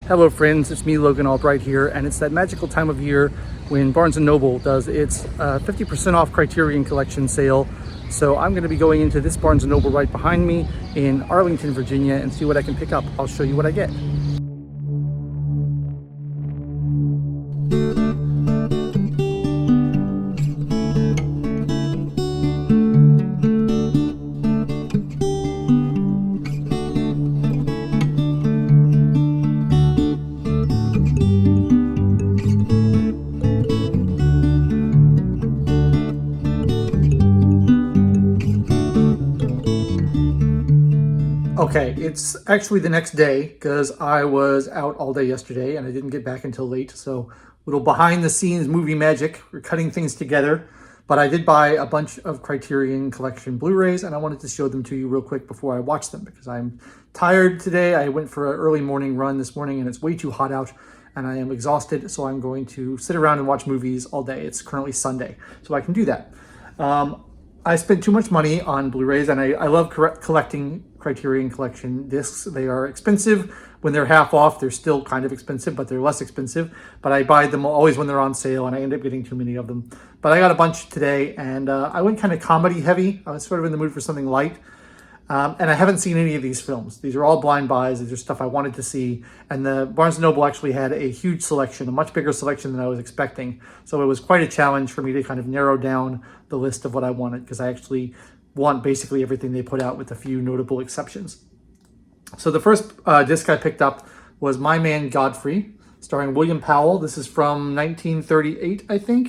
Hello friends, it's me Logan Albright here, and it's that magical time of year when Barnes & Noble does its 50% off Criterion collection sale. So I'm going to be going into this Barnes & Noble right behind me in Arlington, Virginia, and see what I can pick up. I'll show you what I get. Okay, it's actually the next day because I was out all day yesterday and I didn't get back until late. So little behind the scenes movie magic. We're cutting things together. But I did buy a bunch of Criterion collection Blu-rays and I wanted to show them to you real quick before I watch them because I'm tired today. I went for an early morning run this morning and it's way too hot out and I am exhausted. So I'm going to sit around and watch movies all day. It's currently Sunday, so I can do that. I spent too much money on Blu-rays and I love collecting Criterion collection discs. They are expensive. When they're half off, they're still kind of expensive, but they're less expensive. But I buy them always when they're on sale and I end up getting too many of them. But I got a bunch today and I went kind of comedy heavy. I was sort of in the mood for something light. And I haven't seen any of these films. These are all blind buys. These are stuff I wanted to see. And the Barnes & Noble actually had a huge selection, a much bigger selection than I was expecting. So it was quite a challenge for me to kind of narrow down the list of what I wanted because I actually want basically everything they put out with a few notable exceptions. So the first disc I picked up was My Man Godfrey, starring William Powell. This is from 1938, I think,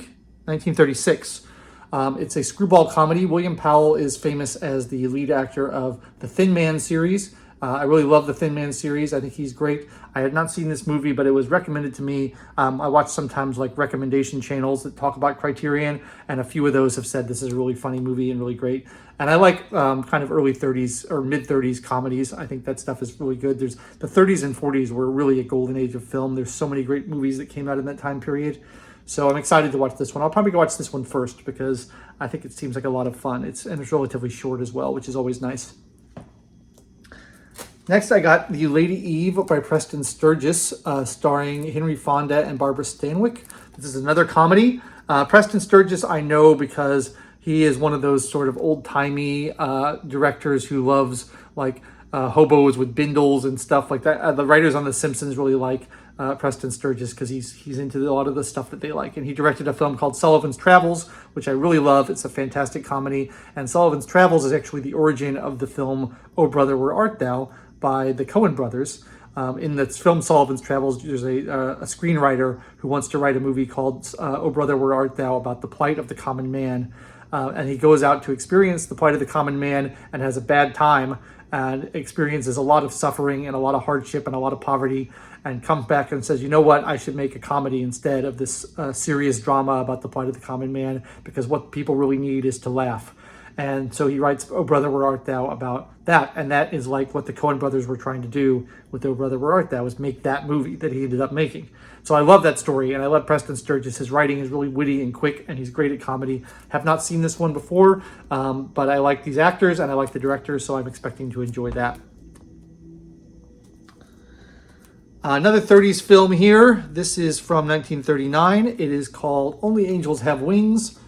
1936. It's a screwball comedy. William Powell is famous as the lead actor of the Thin Man series. I really love the Thin Man series. I think he's great. I had not seen this movie, but it was recommended to me. I watch sometimes like recommendation channels that talk about Criterion, and a few of those have said this is a really funny movie and really great. And I like kind of early 30s or mid 30s comedies. I think that stuff is really good. There's the 30s and 40s were really a golden age of film. There's so many great movies that came out in that time period. So I'm excited to watch this one. I'll probably go watch this one first because I think it seems like a lot of fun. It's relatively short as well, which is always nice. Next, I got The Lady Eve by Preston Sturges, starring Henry Fonda and Barbara Stanwyck. This is another comedy. Preston Sturges I know because he is one of those sort of old-timey directors who loves like hobos with bindles and stuff like that. The writers on The Simpsons really like Preston Sturges because he's into a lot of the stuff that they like. And he directed a film called Sullivan's Travels, which I really love. It's a fantastic comedy. And Sullivan's Travels is actually the origin of the film Oh Brother, Where Art Thou by the Coen brothers. In the film Sullivan's Travels, there's a screenwriter who wants to write a movie called Oh Brother, Where Art Thou about the plight of the common man. And he goes out to experience the plight of the common man and has a bad time and experiences a lot of suffering and a lot of hardship and a lot of poverty and comes back and says, you know what, I should make a comedy instead of this serious drama about the plight of the common man because what people really need is to laugh. And so he writes Oh Brother, Where Art Thou about that. And that is like what the Coen brothers were trying to do with Oh Brother, Where Art Thou, was make that movie that he ended up making. So I love that story, and I love Preston Sturges. His writing is really witty and quick, and he's great at comedy. Have not seen this one before, but I like these actors, and I like the director, so I'm expecting to enjoy that. Another 30s film here. This is from 1939. It is called Only Angels Have Wings.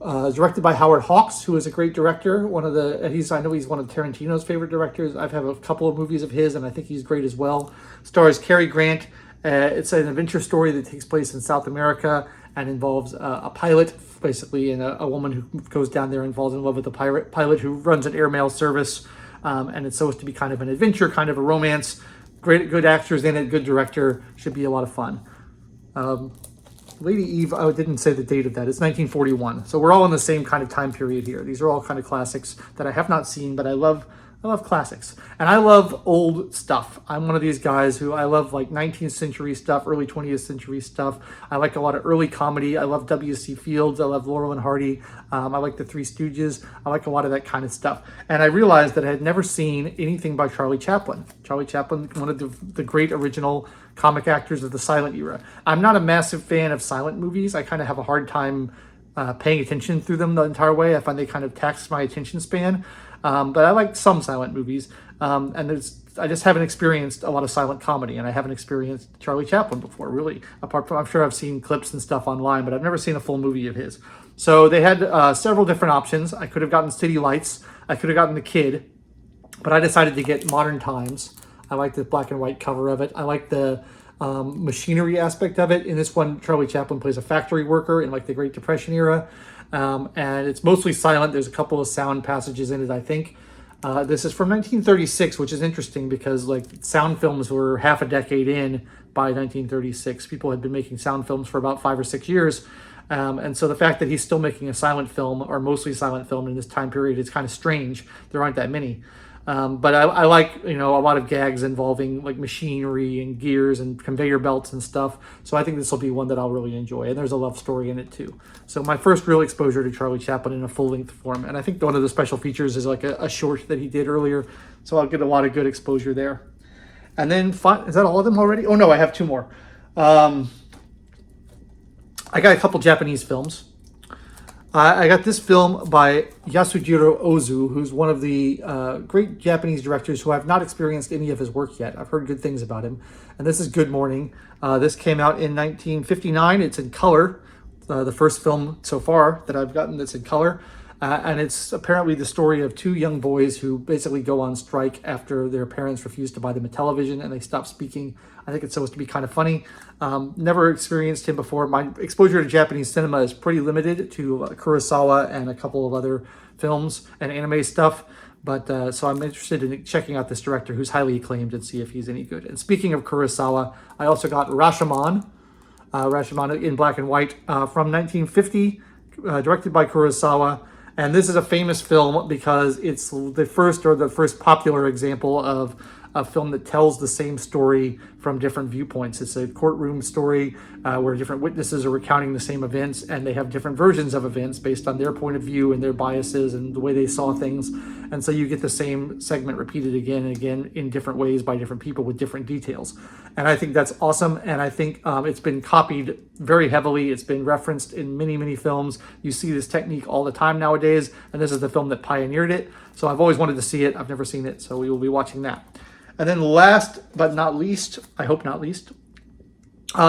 Directed by Howard Hawks, who is a great director. I know he's one of Tarantino's favorite directors. I've had a couple of movies of his, and I think he's great as well. Stars Cary Grant. It's an adventure story that takes place in South America and involves a pilot, basically, and a woman who goes down there and falls in love with the pilot who runs an airmail service. And it's supposed to be kind of an adventure, kind of a romance. Good actors in it, good director. Should be a lot of fun. Lady Eve, I didn't say the date of that. It's 1941. So we're all in the same kind of time period here. These are all kind of classics that I have not seen, but I love classics. And I love old stuff. I'm one of these guys who I love like 19th century stuff, early 20th century stuff. I like a lot of early comedy. I love W.C. Fields. I love Laurel and Hardy. I like the Three Stooges. I like a lot of that kind of stuff. And I realized that I had never seen anything by Charlie Chaplin. Charlie Chaplin, one of the great original comic actors of the silent era. I'm not a massive fan of silent movies. I kind of have a hard time paying attention through them the entire way. I find they kind of tax my attention span. But I like some silent movies. And there's I just haven't experienced a lot of silent comedy, and I haven't experienced Charlie Chaplin before, really. Apart from, I'm sure I've seen clips and stuff online, but I've never seen a full movie of his. So they had several different options. I could have gotten City Lights. I could have gotten The Kid, but I decided to get Modern Times. I like the black and white cover of it. I like the machinery aspect of it. In this one, Charlie Chaplin plays a factory worker in like the Great Depression era. And it's mostly silent. There's a couple of sound passages in it, I think. This is from 1936, which is interesting because like sound films were half a decade in by 1936. People had been making sound films for about 5 or 6 years. And so the fact that he's still making a silent film, or mostly silent film in this time period, is kind of strange. There aren't that many. But I like, a lot of gags involving like machinery and gears and conveyor belts and stuff. So I think this will be one that I'll really enjoy. And there's a love story in it too. So my first real exposure to Charlie Chaplin in a full-length form. And I think one of the special features is like a short that he did earlier. So I'll get a lot of good exposure there. And then, is that all of them already? Oh no, I have 2 more. I got a couple Japanese films. I got this film by Yasujiro Ozu, who's one of the great Japanese directors who I've not experienced any of his work yet. I've heard good things about him. And this is Good Morning. This came out in 1959. It's in color. The first film so far that I've gotten that's in color. And it's apparently the story of 2 young boys who basically go on strike after their parents refuse to buy them a television and they stop speaking. I think it's supposed to be kind of funny. Never experienced him before. My exposure to Japanese cinema is pretty limited to Kurosawa and a couple of other films and anime stuff. But so I'm interested in checking out this director who's highly acclaimed and see if he's any good. And speaking of Kurosawa, I also got Rashomon in black and white from 1950, directed by Kurosawa. And this is a famous film because it's the first popular example of a film that tells the same story from different viewpoints. It's a courtroom story where different witnesses are recounting the same events, and they have different versions of events based on their point of view and their biases and the way they saw things. And so you get the same segment repeated again and again in different ways by different people with different details. And I think that's awesome. And I think it's been copied very heavily. It's been referenced in many, many films. You see this technique all the time nowadays. And this is the film that pioneered it. So I've always wanted to see it. I've never seen it. So we will be watching that. And then last but not least, I hope not least,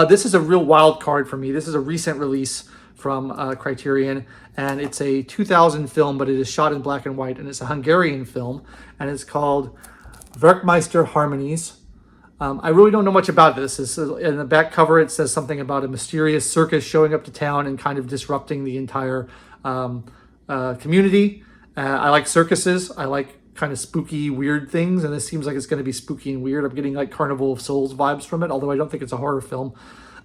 this is a real wild card for me. This is a recent release from Criterion, and it's a 2000 film, but it is shot in black and white, and it's a Hungarian film, and it's called Werkmeister Harmonies. I really don't know much about this. In the back cover, it says something about a mysterious circus showing up to town and kind of disrupting the entire community. I like circuses. I like kind of spooky, weird things, and this seems like it's going to be spooky and weird. I'm getting like Carnival of Souls vibes from it, although I don't think it's a horror film.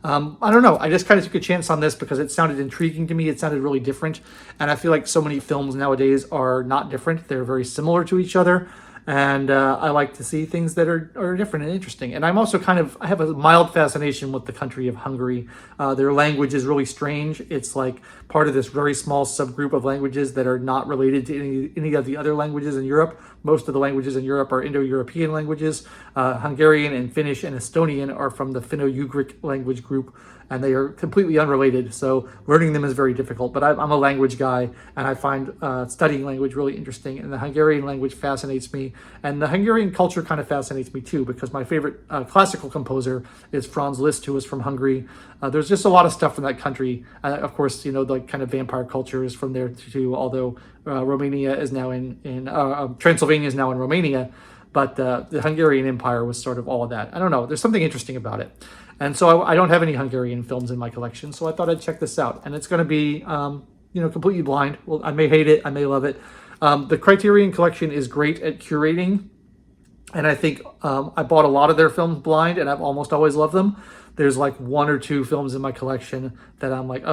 I don't know. I just kind of took a chance on this because it sounded intriguing to me. It sounded really different, and I feel like so many films nowadays are not different. They're very similar to each other, and I like to see things that are different and interesting. And I'm also I have a mild fascination with the country of Hungary. Their language is really strange. It's like part of this very small subgroup of languages that are not related to any of the other languages in Europe. Most of the languages in Europe are Indo-European languages. Hungarian and Finnish and Estonian are from the Finno-Ugric language group, and they are completely unrelated. So learning them is very difficult, but I'm a language guy, and I find studying language really interesting, and the Hungarian language fascinates me, and the Hungarian culture kind of fascinates me too, because my favorite classical composer is Franz Liszt, who is from Hungary. There's just a lot of stuff from that country. Of course, the kind of vampire culture is from there too, although Romania is now Transylvania is now in Romania, but the Hungarian Empire was sort of all of that. I don't know. There's something interesting about it. And so I don't have any Hungarian films in my collection, so I thought I'd check this out. And it's going to be, completely blind. Well, I may hate it. I may love it. The Criterion collection is great at curating, and I think I bought a lot of their films blind, and I've almost always loved them. There's like 1 or 2 films in my collection that I'm like,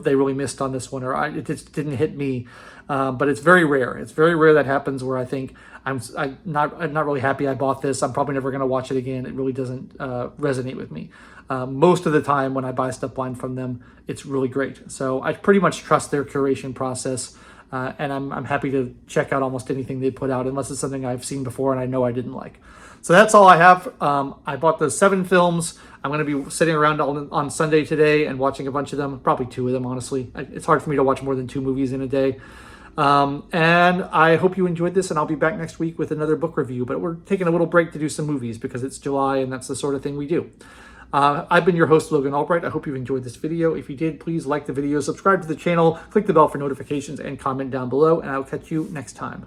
they really missed on this one, or it just didn't hit me. But it's very rare. It's very rare that happens where I think I'm not really happy I bought this. I'm probably never going to watch it again. It really doesn't resonate with me. Most of the time when I buy stuff blind from them, it's really great. So I pretty much trust their curation process, and I'm happy to check out almost anything they put out, unless it's something I've seen before and I know I didn't like. So that's all I have. I bought those 7 films. I'm going to be sitting around on Sunday today and watching a bunch of them, probably 2 of them, honestly. It's hard for me to watch more than 2 movies in a day. And I hope you enjoyed this, and I'll be back next week with another book review. But we're taking a little break to do some movies because it's July, and that's the sort of thing we do. I've been your host, Logan Albright. I hope you enjoyed this video. If you did, please like the video, subscribe to the channel, click the bell for notifications, and comment down below, and I'll catch you next time.